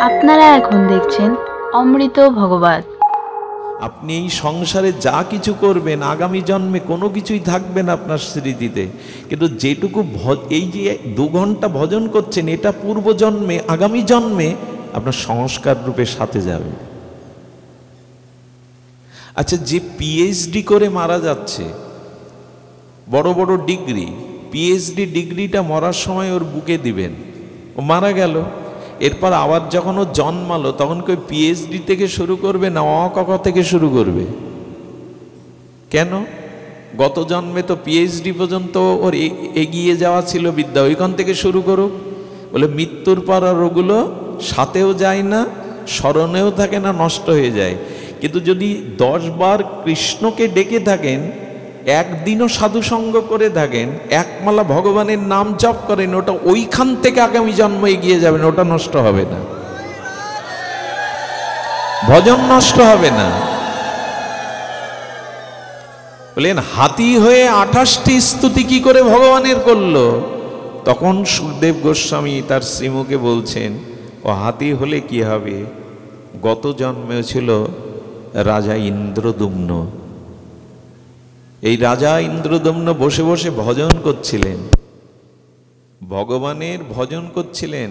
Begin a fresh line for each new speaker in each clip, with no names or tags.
আপনারা এখন দেখছেন অমৃত ভগবত।
আপনি এই সংসারে যা কিছু করবেন আগামী জন্মে কোনো কিছুই থাকবে না আপনার স্মৃতিতে, কিন্তু যেটুকু এই যে 2 ঘন্টা ভজন করছেন এটা পূর্ব জন্মে আগামী জন্মে আপনার সংস্কার রূপে সাথে যাবে। আচ্ছা, যে পিএইচডি করে মারা যাচ্ছে, বড় বড় ডিগ্রি, পিএইচডি ডিগ্রিটা মরার সময় ওর বুকে দিবেন, ও মারা গেল, এরপর আবার যখন ও জন্মালো তখন কেউ পিএইচডি থেকে শুরু করবে না অ ক খ থেকে শুরু করবে? কেন? গত জন্মে তো পিএইচডি পর্যন্ত ওর এগিয়ে যাওয়া ছিল বিদ্যা, ওইখান থেকে শুরু করুক। বলে মৃত্যুর পর আর ওগুলো সাথেও যায় না, স্মরণেও থাকে না, নষ্ট হয়ে যায়। কিন্তু যদি 10 বার কৃষ্ণকে ডেকে থাকেন, একদিনও সাধুসঙ্গ করে থাকেন, একমালা ভগবানের নাম জপ করেন, ওটা ওইখান থেকে আগামী জন্ম এগিয়ে যাবেন, ওটা নষ্ট হবে না, ভজন নষ্ট হবে না। বলেন হাতি হয়ে 28টি স্তুতি কি করে ভগবানের করলো? তখন সুখদেব গোস্বামী তার শ্রীমুখে বলছেন, ও হাতি হলে কি হবে, গত জন্মে ছিল রাজা ইন্দ্রদুম্ন। এই রাজা ইন্দ্রদম্ন বসে বসে ভজন করছিলেন, ভগবানের ভজন করছিলেন।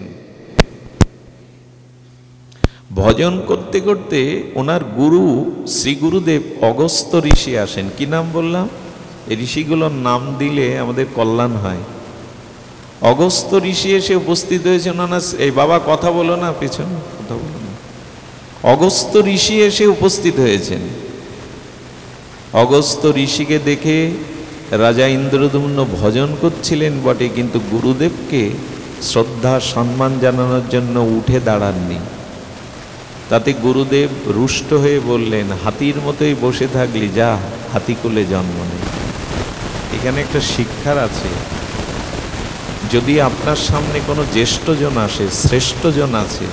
ভজন করতে করতে ওনার গুরু শ্রী গুরুদেব অগস্ত্য ঋষি আসেন। কি নাম বললাম? এই ঋষিগুলোর নাম দিলে আমাদের কল্যাণ হয়। অগস্ত্য ঋষি এসে উপস্থিত হয়েছেন। এই বাবা কথা বলো না, পিছনে কথা বলো না। অগস্ত্য ঋষি এসে উপস্থিত হয়েছেন। অগস্ত্য ঋষিকে দেখে রাজা ইন্দ্রদম্ন ভজন করছিলেন বটে, কিন্তু গুরুদেবকে শ্রদ্ধা সম্মান জানানোর জন্য উঠে দাঁড়াননি। তাতে গুরুদেব রুষ্ট হয়ে বললেন, হাতির মতোই বসে থাকলি, যা হাতিকুলে জন্ম নেই। এখানে একটা শিক্ষার আছে, যদি আপনার সামনে কোনো জ্যেষ্ঠজন আসে, শ্রেষ্ঠজন আছে।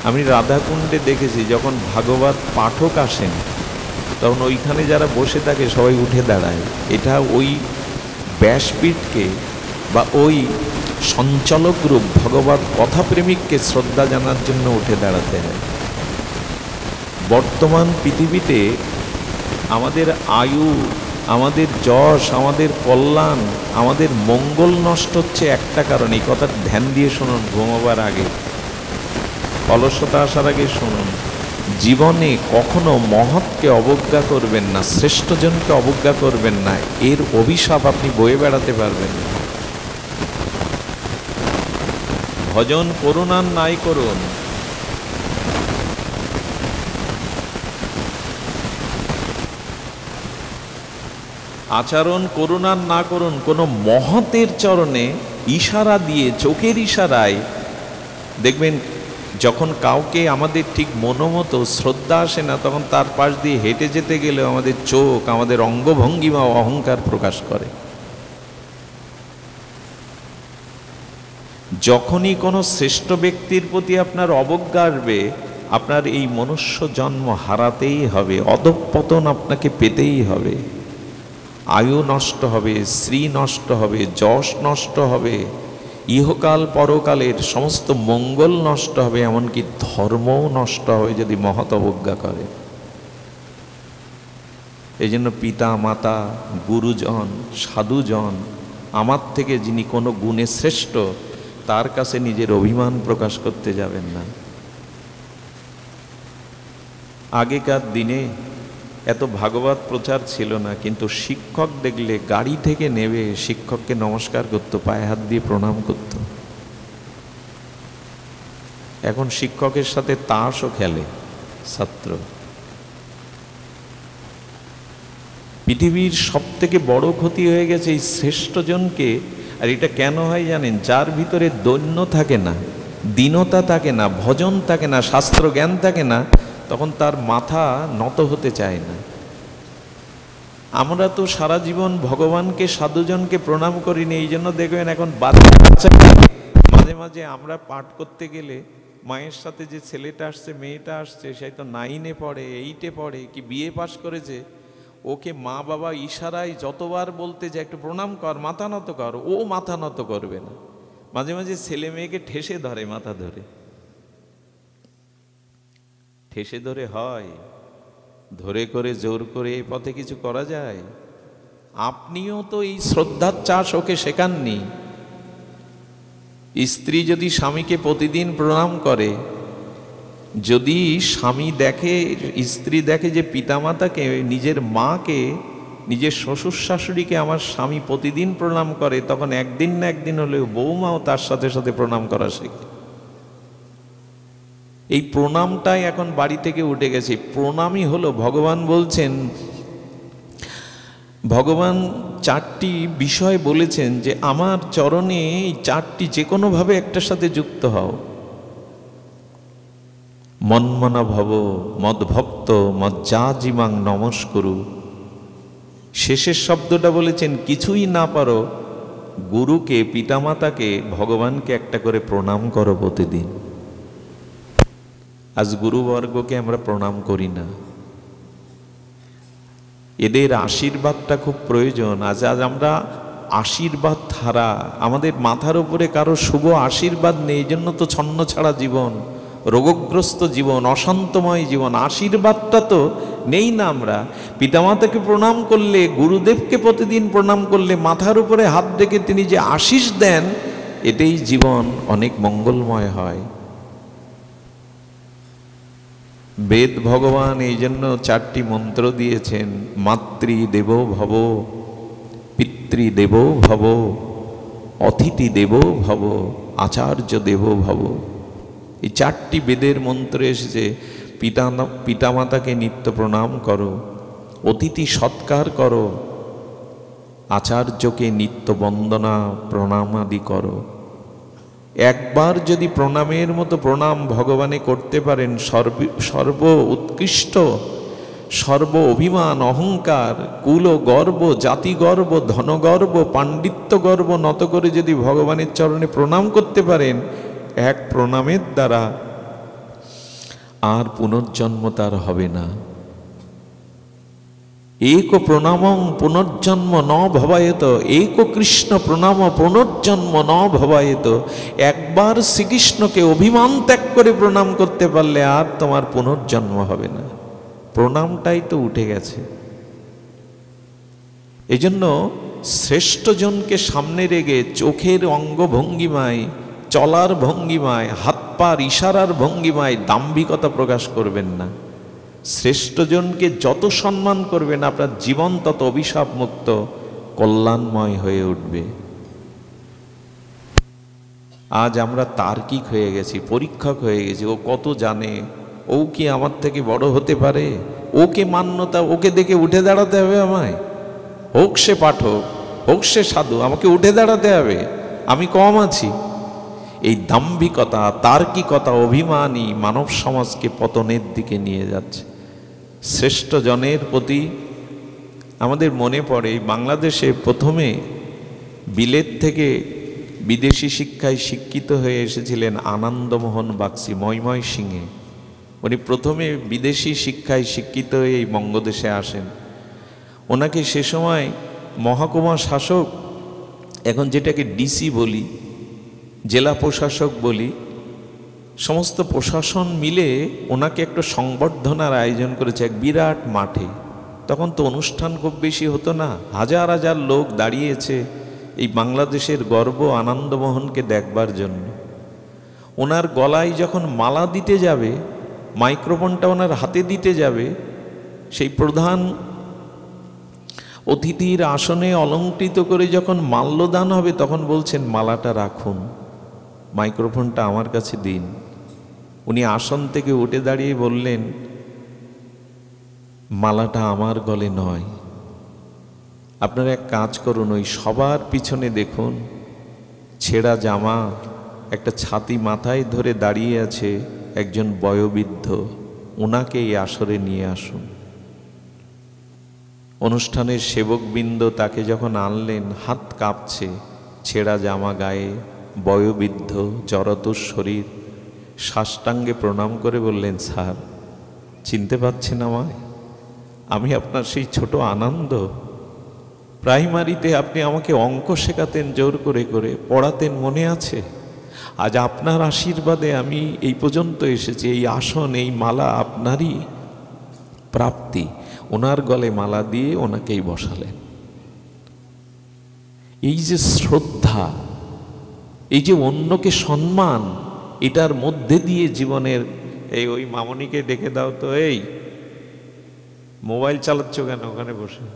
আমি রাধাকুণ্ডে দেখেছি, যখন ভাগবত পাঠক আসেন তখন ওইখানে যারা বসে থাকে সবাই উঠে দাঁড়ায়। এটা ওই ব্যাসপীঠকে বা ওই সঞ্চালক রূপ ভগবত কথাপ্রেমিককে শ্রদ্ধা জানার জন্য উঠে দাঁড়াতে হয়। বর্তমান পৃথিবীতে আমাদের আয়ু, আমাদের যশ, আমাদের কল্যাণ, আমাদের মঙ্গল নষ্ট হচ্ছে একটা কারণ। এই কথা ধ্যান দিয়ে শুনুন, ঘুমাবার আগে, অলসতা আসার আগে শুনুন। জীবনে কখনো মহৎকে অবজ্ঞা করবেন না, শ্রেষ্ঠজনকে অবজ্ঞা করবেন না, এর অভিশাপ আপনি বয়ে বেড়াতে পারবেন না। ভজন করুন আর নাই করুন, আচরণ করুন আর না করুন, কোনো মহতের চরণে ইশারা দিয়ে, চোখের ইশারায় দেখবেন, যখন কাউকে আমাদের ঠিক মনোমতো শ্রদ্ধা আসে না, তখন তার পাশ দিয়ে হেঁটে যেতে গেলেও আমাদের চোখ, আমাদের অঙ্গভঙ্গিমা অহংকার প্রকাশ করে। যখনই কোনো শ্রেষ্ঠ ব্যক্তির প্রতি আপনার অবজ্ঞা আসবে, আপনার এই মনুষ্য জন্ম হারাতেই হবে, অধঃপতন আপনাকে পেতেই হবে। আয়ু নষ্ট হবে, শ্রী নষ্ট হবে, যশ নষ্ট হবে, ইহকাল পরকালের সমস্ত মঙ্গল নষ্ট হবে, এমনকি ধর্মও নষ্ট হবে যদি মহৎ অবজ্ঞা করে। এই জন্য পিতা মাতা, গুরুজন, সাধুজন, আমার থেকে যিনি কোনো গুণে শ্রেষ্ঠ, তার কাছে নিজের অভিমান প্রকাশ করতে যাবেন না। আগেকার দিনে এত ভাগবত প্রচার ছিল না, কিন্তু শিক্ষক দেখলে গাড়ি থেকে নেমে শিক্ষককে নমস্কার করত, পায়ে হাত দিয়ে প্রণাম করত। এখন শিক্ষকের সাথে তাসও খেলে ছাত্র। পৃথিবীর সব থেকে বড় ক্ষতি হয়ে গেছে এই শ্রেষ্ঠজনকে। আর এটা কেন হয় জানেন? যার ভিতরে দৈন্য থাকে না, দীনতা থাকে না, ভজন থাকে না, শাস্ত্র জ্ঞান থাকে না, তখন তার মাথা নত হতে চায় না। আমরা তো সারা জীবন ভগবানকে, সাধুজনকে প্রণাম করিনি। এই জন্য দেখবেন এখন বাচ্চাকে মাঝে মাঝে আমরা পাঠ করতে গেলে, মায়ের সাথে যে ছেলেটা আসছে, মেয়েটা আসছে, সে তো 9-এ পড়ে, 8-এ পড়ে, কি বিএ পাস করেছে, ওকে মা বাবা ইশারায় যতবার বলতে যে একটু প্রণাম কর, মাথা নত কর, ও মাথা নত করবে না। মাঝে মাঝে ছেলে মেয়েকে ঠেসে ধরে, মাথা ধরে, ঠেসে ধরে হয়? ধরে করে জোর করে এই পথে কিছু করা যায়? আপনিও তো এই শ্রদ্ধার চাষ ওকে শেখাননি। স্ত্রী যদি স্বামীকে প্রতিদিন প্রণাম করে, যদি স্বামী দেখে, স্ত্রী দেখে যে পিতামাতাকে, নিজের মাকে, নিজের শ্বশুর শাশুড়িকে আমার স্বামী প্রতিদিন প্রণাম করে, তখন একদিন না একদিন হলেও বৌমাও তার সাথে সাথে প্রণাম করা শেখে। এই প্রণামটাই এখন বাড়ি থেকে উঠে গেছে। প্রণামই হলো, ভগবান বলছেন, ভগবান চারটি বিষয় বলেছেন যে আমার চরণে এই চারটি যে কোনোভাবে একটার সাথে যুক্ত হও। মন্মনা ভব মদ্ভক্ত মজ্জাজিমাং নমস্কুরু। শেষের শব্দটা বলেছেন, কিছুই না পারো, গুরুকে, পিতামাতাকে, ভগবানকে একটা করে প্রণাম করো প্রতিদিন। আজ গুরুবর্গকে আমরা প্রণাম করি না। এদের আশীর্বাদটা খুব প্রয়োজন। আজ আমরা আশীর্বাদ ছাড়া, আমাদের মাথার উপরে কারো শুভ আশীর্বাদ নেই, এই জন্য তো ছন্ন ছাড়া জীবন, রোগগ্রস্ত জীবন, অশান্তময় জীবন। আশীর্বাদটা তো নেই না। আমরা পিতামাতাকে প্রণাম করলে, গুরুদেবকে প্রতিদিন প্রণাম করলে, মাথার উপরে হাত রেখে তিনি যে আশীষ দেন, এটাই জীবন অনেক মঙ্গলময় হয়। বেদ ভগবান এই জন্য চারটি মন্ত্র দিয়েছেন, মাতৃদেবো ভব, পিতৃদেবো ভব, অতিথি দেবো ভব, আচার্য দেবো ভব। এই চারটি বেদের মন্ত্র এসেছে। পিতামাতাকে নিত্য প্রণাম করো, অতিথি সৎকার করো, আচার্যকে নিত্য বন্দনা প্রণাম আদি করো। একবার যদি প্রণামের মতো প্রণাম ভগবানে করতে পারেন, সর্ব উৎকৃষ্ট, সর্ব অভিমান, অহংকার, কুল গর্ব, জাতি গর্ব, ধনগর্ব, পাণ্ডিত্য গর্ব নত করে যদি ভগবানের চরণে প্রণাম করতে পারেন, এক প্রণামের দ্বারা আর পুনর্জন্ম তার হবে না। এক প্রণামং পুনর্জন্ম ন ভবায়েত, এক কৃষ্ণ প্রণাম পুনর্জন্ম ন ভবায়েত। একবার শ্রীকৃষ্ণকে অভিমান ত্যাগ করে প্রণাম করতে পারলে আর তোমার পুনর্জন্ম হবে না। প্রণামটাই তো উঠে গেছে। এই জন্য শ্রেষ্ঠজনকে সামনে রেখে চোখের অঙ্গভঙ্গিমায়, চলার ভঙ্গিমায়, হাত পার ইশারার ভঙ্গিমায় দাম্ভিকতা প্রকাশ করবেন না। শ্রেষ্ঠজনকে যত সম্মান করবেন, আপনার জীবন তত অভিশাপ মুক্ত, কল্যাণময় হয়ে উঠবে। আজ আমরা তার্কিক হয়ে গেছি, পরীক্ষক হয়ে গেছি। ও কত জানে, ও কি আমার থেকে বড় হতে পারে, ওকে মান্যতা, ওকে দেখে উঠে দাঁড়াতে হবে আমায়। হোক সে পাঠক, হোক সে সাধু, আমাকে উঠে দাঁড়াতে হবে, আমি কম আছি। এই দাম্ভিকতা, তার্কিকতা, অভিমানই মানব সমাজকে পতনের দিকে নিয়ে যাচ্ছে। শ্রেষ্ঠ জনের প্রতি আমাদের মনে পড়ে, বাংলাদেশে প্রথমে বিলেত থেকে বিদেশি শিক্ষায় শিক্ষিত হয়ে এসেছিলেন আনন্দমোহন বাগচি, ময়মনসিংহে। উনি প্রথমে বিদেশি শিক্ষায় শিক্ষিত হয়ে এই বঙ্গদেশে আসেন। ওনাকে সে সময় মহকুমা শাসক, এখন যেটাকে ডিসি বলি, জেলা প্রশাসক বলি, সমস্ত প্রশাসন মিলে ওনাকে একটা সংবর্ধনার আয়োজন করেছে এক বিরাট মাঠে। তখন তো অনুষ্ঠান খুব বেশি হতো না, হাজার হাজার লোক দাঁড়িয়েছে এই বাংলাদেশের গর্ব আনন্দমোহনকে দেখবার জন্য। ওনার গলায় যখন মালা দিতে যাবে, মাইক্রোফোনটা ওনার হাতে দিতে যাবে, সেই প্রধান অতিথির আসনে অলঙ্কৃত করে যখন মাল্যদান হবে, তখন বলছেন মালাটা রাখুন, মাইক্রোফোনটা আমার কাছে দিন। উনি আসন থেকে উঠে দাঁড়িয়ে বললেন, মালাটা আমার গলে নয়, আপনারা এক কাজ করুন, ওই সবার পিছনে দেখুন ছেঁড়া জামা, একটা ছাতি মাথায় ধরে দাঁড়িয়ে আছে একজন বয়োবৃদ্ধ, ওনাকে এই আসরে নিয়ে আসুন। অনুষ্ঠানের সেবকবৃন্দ তাকে যখন আনলেন, হাত কাঁপছে, ছেঁড়া জামা গায়ে, বয়োবৃদ্ধ, জড়তুর শরীর, সাষ্টাঙ্গে প্রণাম করে বললেন, স্যার চিনতে পারছেন আমায়? আমি আপনার সেই ছোট আনন্দ। প্রাইমারিতে আপনি আমাকে অঙ্ক শেখাতেন, জোর করে করে পড়াতেন, মনে আছে? আজ আপনার আশীর্বাদে আমি এই পর্যন্ত এসেছি। এই আসন, এই মালা আপনারই প্রাপ্তি। ওনার গলে মালা দিয়ে ওনাকেই বসালেন। এই যে শ্রদ্ধা, এই যে অন্যকে সম্মান, এটার মধ্যে দিয়ে জীবনের এই ওই মামনিকে ডেকে দাও তো, এই মোবাইল চালাচ্ছ কেন ওখানে বসে?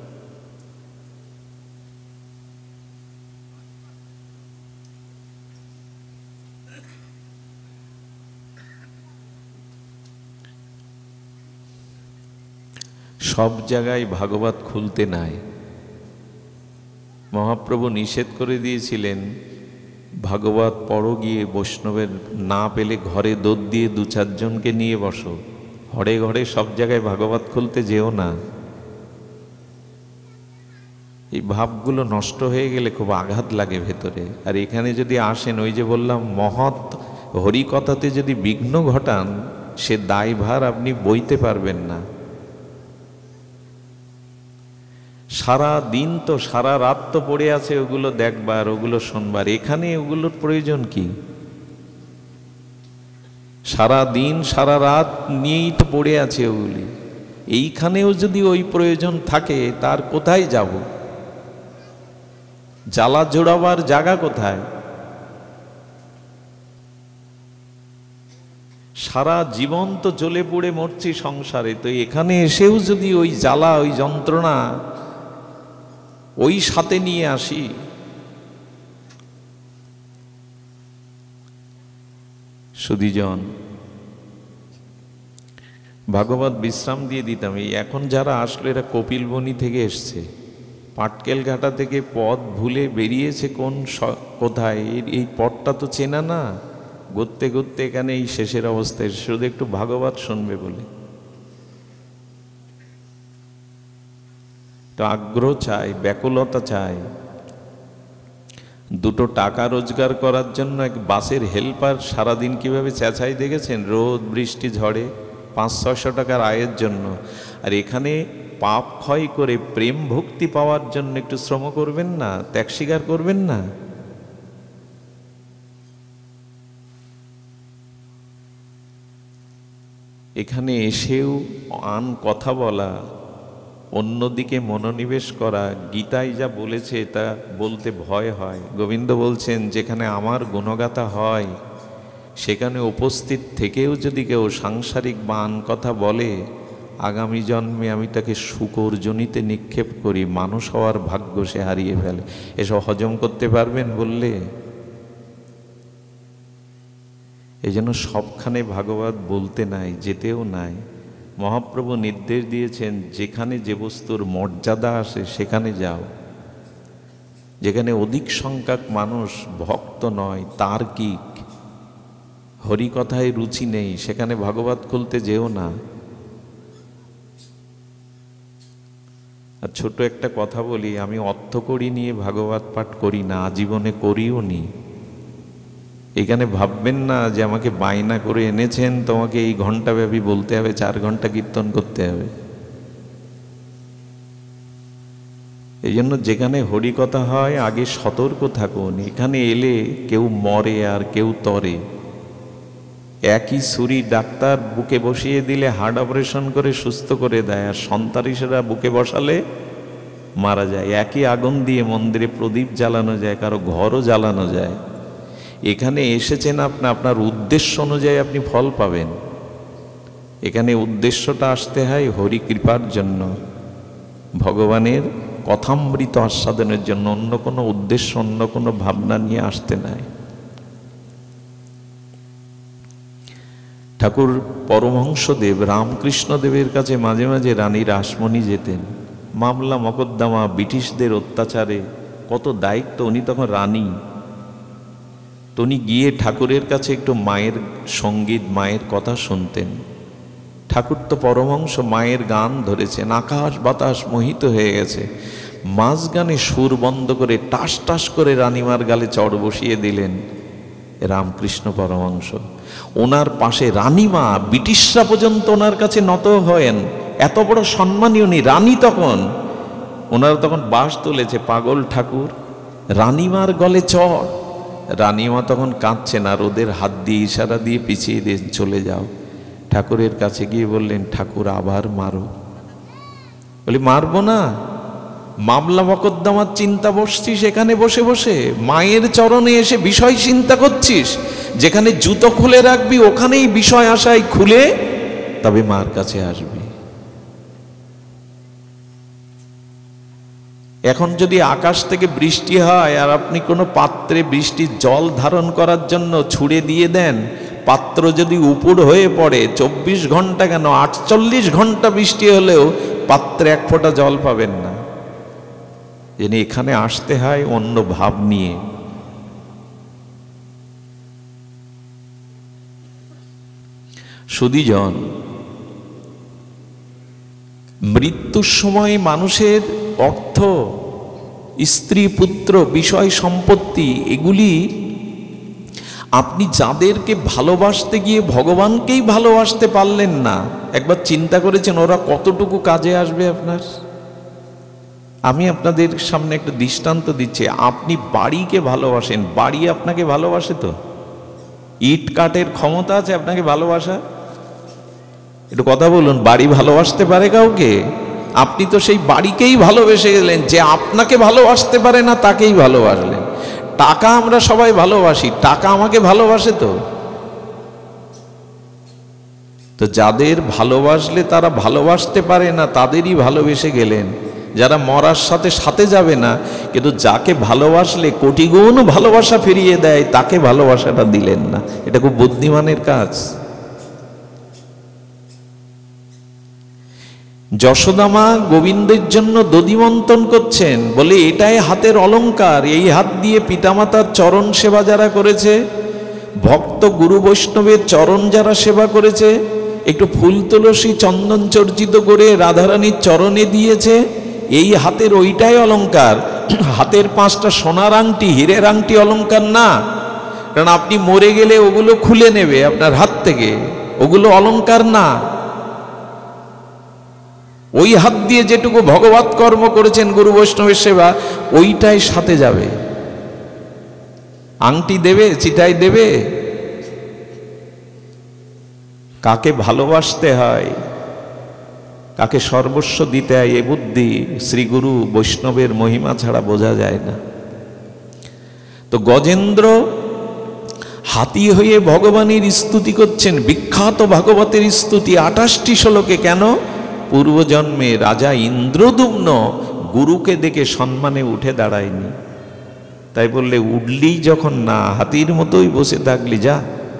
সব জায়গায় ভাগবত খুলতে নাই। মহাপ্রভু নিষেধ করে দিয়েছিলেন, ভাগবত পড়ো গিয়ে, বৈষ্ণবের না পেলে ঘরে দোদ দিয়ে 2-4 জনকে নিয়ে বসো। ঘরে ঘরে সব জায়গায় ভাগবত খুলতে যেও না। এই ভাবগুলো নষ্ট হয়ে গেলে খুব আঘাত লাগে ভেতরে। আর এখানে যদি আসেন, ওই যে বললাম, মহৎ হরিকথাতে যদি বিঘ্ন ঘটান, সে দায়ভার আপনি বইতে পারবেন না। সারা দিন তো, সারা রাত তো পড়ে আছে ওগুলো দেখবার, ওগুলো শুনবার। এখানে ওগুলোর প্রয়োজন কি? সারা দিন সারা রাত নিয়েই তো পড়ে আছে ওগুলি। এইখানেও যদি ওই প্রয়োজন থাকে, তার কোথায় যাব? জ্বালা জোড়াবার জায়গা কোথায়? সারা জীবন তো জ্বলে পুড়ে মরছি সংসারে, তো এখানে এসেও যদি ওই জ্বালা, ওই যন্ত্রণা ওই সাথে নিয়ে আসি, সুধীজন, ভাগবত বিশ্রাম দিয়ে দিতাম। এই এখন যারা আসলো, এরা কপিলবনি থেকে এসছে, পাটকেল ঘাটা থেকে পথ ভুলে বেরিয়েছে কোথায়, এই পথটা তো চেনা না। ঘুরতে ঘুরতে এখানে এই শেষের অবস্থায় শুধু একটু ভাগবত শুনবে বলে তো আগ্রহ চাই, ব্যাকুলতা চাই। 2 টাকা রোজগার করার জন্য এক বাসের হেল্পার সারাদিন কিভাবে চেঁচাই দেখেছেন? রোদ বৃষ্টি ঝড়ে 500-600 টাকার আয়ের জন্য। আর এখানে পাপ ক্ষয় করে প্রেম ভক্তি পাওয়ার জন্য একটু শ্রম করবেন না? ত্যাগ স্বীকার করবেন না? এখানে এসেও কথা বলা, অন্যদিকে মনোনিবেশ করা, গীতায় যা বলেছে তা বলতে ভয় হয়। গোবিন্দ বলছেন, যেখানে আমার গুণগাথা হয়, সেখানে উপস্থিত থেকেও যদি কেউ সাংসারিক বান কথা বলে, আগামী জন্মে আমি তাকে শূকর যোনিতে নিক্ষেপ করি, মানুষ হওয়ার ভাগ্য সে হারিয়ে ফেলে। এসব হজম করতে পারবেন বললে? এই জন্য সবখানে ভাগবত বলতে নাই, যেতেও নাই। মহাপ্রভু নির্দেশ দিয়েছেন, যেখানে যে বস্তুর মর্যাদা আসে সেখানে যাও। যেখানে অধিক সংখ্যক মানুষ ভক্ত নয়, তার্কিক, হরিকথায় রুচি নেই, সেখানে ভাগবত খুলতে যেও না। আর ছোট একটা কথা বলি, আমি অর্থ করি নিয়ে ভাগবত পাঠ করি না, আজীবনে করিও নি। এখানে ভাববেন না যে আমাকে বায়না করে এনেছেন, তোমাকে এই ঘন্টাব্যাপী বলতে হবে, 4 ঘন্টা কীর্তন করতে হবে। এই জন্য যেখানে হরিকথা হয় আগে সতর্ক থাকুন। এখানে এলে কেউ মরে আর কেউ তরে। একই ছুরি ডাক্তার বুকে বসিয়ে দিলে হার্ট অপারেশন করে সুস্থ করে দেয়, আর সন্তারিসেরা বুকে বসালে মারা যায়। একই আগুন দিয়ে মন্দিরে প্রদীপ জ্বালানো যায়, কারো ঘরও জ্বালানো যায়। এখানে এসেছেন আপনার উদ্দেশ্য অনুযায়ী আপনি ফল পাবেন। এখানে উদ্দেশ্যটা আসতে হয় হরি কৃপার জন্য, ভগবানের কথামৃত আস্বাদনের জন্য। অন্য কোনো উদ্দেশ্য, অন্য কোনো ভাবনা নিয়ে আসতে নাই। ঠাকুর পরমহংসদেব রামকৃষ্ণদেবের কাছে মাঝে মাঝে রানী রাসমণি যেতেন। মামলা মকদ্দমা, ব্রিটিশদের অত্যাচারে কত দায়িত্ব। উনি তখন রানী। তো উনি গিয়ে ঠাকুরের কাছে একটু মায়ের সঙ্গীত, মায়ের কথা শুনতেন। ঠাকুর তো পরমহংস, মায়ের গান ধরেছেন, আকাশ বাতাস মোহিত হয়ে গেছে। মাঝ গানে সুর বন্ধ করে টাস টাস করে রানীমার গালে চড় বসিয়ে দিলেন রামকৃষ্ণ পরমহংস। ওনার পাশে রানীমা, ব্রিটিশরা পর্যন্ত ওনার কাছে নত হয়েন। এত বড় সম্মানী উনি, রানী তখন। ওনারা তখন বাস তুলেছে, পাগল ঠাকুর রানীমার গলে চড়। রানীমা তখন কাঁদছেন আর ওদের হাত দিয়ে ইশারা দিয়ে পিছিয়ে দিয়ে চলে যাও। ঠাকুরের কাছে গিয়ে বললেন, ঠাকুর আবার মারো। বলি মারবো না, মামলা মকদ্দমার চিন্তা বসছিস এখানে বসে বসে, মায়ের চরণে এসে বিষয় চিন্তা করছিস, যেখানে জুতো খুলে রাখবি ওখানেই বিষয় আশায় খুলে তবে মার কাছে আসবি। এখন যদি আকাশ থেকে বৃষ্টি হয় আর আপনি কোনো পাত্রে বৃষ্টির জল ধারণ করার জন্য ছুঁড়ে দিয়ে দেন, পাত্র যদি উপুড় হয়ে পড়ে, 24 ঘন্টা কেন 48 ঘন্টা বৃষ্টি হলেও পাত্রে এক ফোঁটা জল পাবেন না। যিনি এখানে আসতে হয় অন্য ভাব নিয়ে। সুধীজন, মৃত্যুর সময় মানুষের অর্থ, স্ত্রী, পুত্র, বিষয় সম্পত্তি, এগুলি আপনি যাদেরকে ভালোবাসতে গিয়ে ভগবানকেই ভালোবাসতে পারলেন না, একবার চিন্তা করেছেন ওরা কতটুকু কাজে আসবে আপনার? আমি আপনাদের সামনে একটা দৃষ্টান্ত দিচ্ছি। আপনি বাড়িকে ভালোবাসেন, বাড়ি আপনাকে ভালোবাসে তো? ইট কাঠের ক্ষমতা আছে আপনাকে ভালোবাসা? একটু কথা বলুন, বাড়ি ভালোবাসতে পারে কাউকে? আপনি তো সেই বাড়িকেই ভালোবেসে গেলেন, যে আপনাকে ভালোবাসতে পারে না তাকেই ভালোবাসলেন। টাকা আমরা সবাই ভালোবাসি, টাকা আমাকে ভালোবাসে তো? তো যাদের ভালোবাসলে তারা ভালোবাসতে পারে না তাদেরই ভালোবেসে গেলেন, যারা মরার সাথে সাথে যাবে না, কিন্তু যাকে ভালোবাসলে কোটি গুণ ভালোবাসা ফিরিয়ে দেয় তাকে ভালোবাসাটা দিলেন না। এটা খুব বুদ্ধিমানের কাজ। যশোদামা গোবিন্দের জন্য দধিমন্তন করছেন, বলে এটাই হাতের অলংকার, এই হাত দিয়ে পিতামাতার চরণ সেবা যারা করেছে, ভক্ত গুরু বৈষ্ণবের চরণ যারা সেবা করেছে, একটু ফুল তুলসী চন্দন চর্চিত করে রাধারানীর চরণে দিয়েছে, এই হাতের ওইটাই অলংকার। হাতের 5টা সোনার আংটি, হীরের আংটি অলংকার না, কারণ আপনি মরে গেলে ওগুলো খুলে নেবে আপনার হাত থেকে, ওগুলো অলংকার না। ওই হাত দিয়ে যেটুকু ভগবত কর্ম করেছেন গুরু বৈষ্ণবের সেবা, ওইটাই সাথে যাবে। আংটি দেবে, চিটাই দেবে? কাকে ভালোবাসতে হয়, কাকে সর্বস্ব দিতে হয়, এ বুদ্ধি শ্রী গুরু বৈষ্ণবের মহিমা ছাড়া বোঝা যায় না। তো গজেন্দ্র হাতি হয়ে ভগবানের স্তুতি করছেন, বিখ্যাত ভাগবতের স্তুতি 28টি শ্লোকে। কেন? পূর্বজন্মে রাজা ইন্দ্রদুম্ন গুরুকে দেখে সম্মানে উঠে দাঁড়ায়নি, তাই বললে উঠলি যখন না, হাতির মতোই বসে থাকলি, যা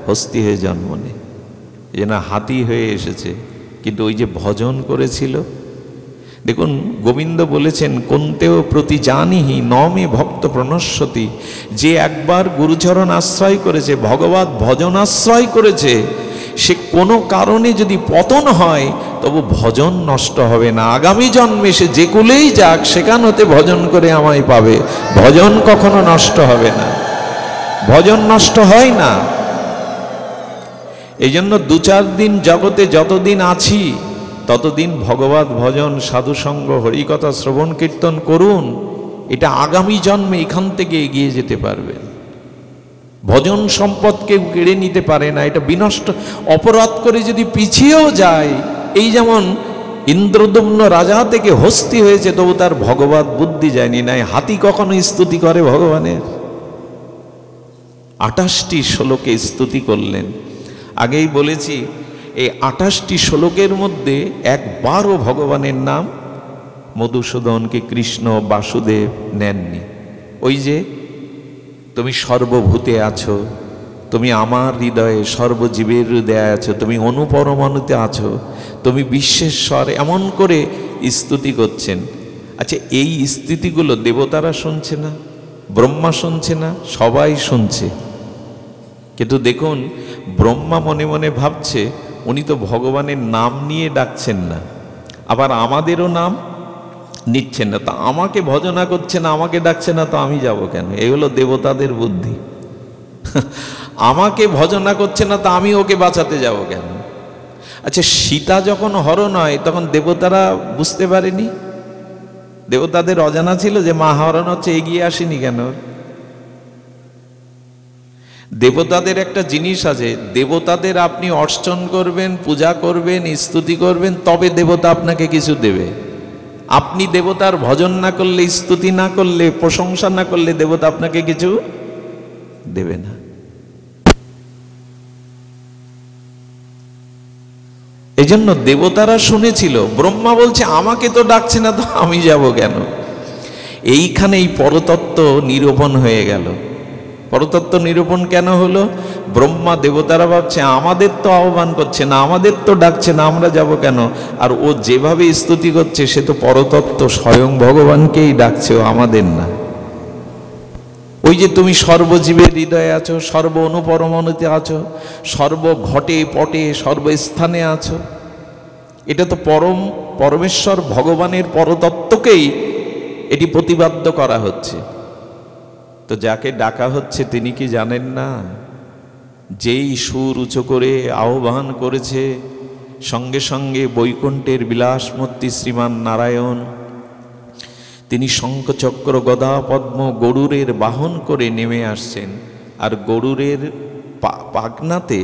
হস্তি হয়ে জন্ম নে। যে না, হাতি হয়ে এসেছে, কিন্তু ওই যে ভজন করেছিল। দেখুন গোবিন্দ বলেছেন, কোন্তেও প্রতি জানিহি নমে ভক্ত প্রণশ্যতি। যে একবার গুরুচরণ আশ্রয় করেছে, ভগবত ভজন আশ্রয় করেছে, সে কোনো কারণে যদি পতন হয় তবু ভজন নষ্ট হবে না। আগামী জন্মে সে যে কুলেই যাক, সেখান হতে ভজন করে আমায় পাবে। ভজন কখনো নষ্ট হবে না, ভজন নষ্ট হয় না। এই জন্য 2-4 দিন জগতে যতদিন আছি ততদিন ভগবত ভজন, সাধুসঙ্গ, হরিকথা শ্রবণ কীর্তন করুন। এটা আগামী জন্মে এখান থেকে এগিয়ে যেতে পারবে। ভজন সম্পদ কেউ কেড়ে নিতে পারে না, এটা বিনষ্ট। অপরাধ করে যদি পিছিয়েও যায়, এই যেমন ইন্দ্রদুম্ন রাজা থেকে হস্তি হয়েছে, তবু তার ভগবত বুদ্ধি যায়নি। নাই হাতি কখনো স্তুতি করে ভগবানের? 28টি শ্লোকে স্তুতি করলেন। আগেই বলেছি, এই 28টি শ্লোকের মধ্যে একবারও ভগবানের নাম মধুসূদনকে কৃষ্ণ বাসুদেব নেননি। ওই যে তুমি সর্বভূতে আছো, তুমি আমার হৃদয়ে, সর্বজীবের হৃদয়ে আছো, তুমি অনুপরমাণুতে আছো, তুমি বিশ্বেশ্বর, এমন করে স্তুতি করছেন। আচ্ছা, এই স্তুতিগুলো দেবতারা শুনছে না, ব্রহ্মা শুনছে না? সবাই শুনছে। কিন্তু দেখুন, ব্রহ্মা মনে মনে ভাবছে উনি তো ভগবানের নাম নিয়ে ডাকছেন না, আবার আমাদেরও নাম নিচ্ছেন না, তা আমাকে ভজনা করছে না, আমাকে ডাকছে না, তো আমি যাব কেন? এই হলো দেবতাদের বুদ্ধি। আমাকে ভজনা করছে না, তা আমি ওকে বাঁচাতে যাব কেন? আচ্ছা, সীতা যখন হরণ হয় তখন দেবতারা বুঝতে পারেনি? দেবতাদের অজানা ছিল যে মা হরণ হচ্ছে, এগিয়ে আসেনি কেন? দেবতাদের একটা জিনিস আছে, দেবতাদের আপনি অর্চন করবেন, পূজা করবেন, স্তুতি করবেন, তবে দেবতা আপনাকে কিছু দেবে। আপনি দেবতার ভজন না করলে, স্তুতি না করলে, প্রশংসা না করলে দেবতা আপনাকে কিছু দেবে না। এই জন্য দেবতারা শুনেছিল, ব্রহ্মা বলছে আমাকে তো ডাকছে না, তো আমি যাব কেন? এইখানে এই পরতত্ত্ব নিরূপণ হয়ে গেল। পরতত্ত্ব নিরূপণ কেন হলো? ব্রহ্মা দেবতারা ভাবছে আমাদের তো আহ্বান করছে না, আমাদের তো ডাকছে না, আমরা যাব কেন? আর ও যেভাবে স্তুতি করছে সে তো পরতত্ত্ব, স্বয়ং ভগবানকেই ডাকছে, ও আমাদের না। ওই যে তুমি সর্বজীবের হৃদয়ে আছো, সর্ব অনুপরমাণুতে আছো, সর্ব ঘটে পটে সর্বস্থানে আছো, এটা তো পরমেশ্বর ভগবানের পরতত্ত্বকেই এটি প্রতিপাদ্য করা হচ্ছে। তো যাকে ডাকা হচ্ছে তিনি কি জানেন না? যেই সুর উঁচু করে আহ্বান করেছে, সঙ্গে সঙ্গে বৈকুণ্ঠের বিলাসমূর্তি শ্রীমান নারায়ণ তিনি শঙ্খচক্র গদা পদ্ম গরুরের বাহন করে নেমে আসছেন। আর গরুরের পাখনাতে,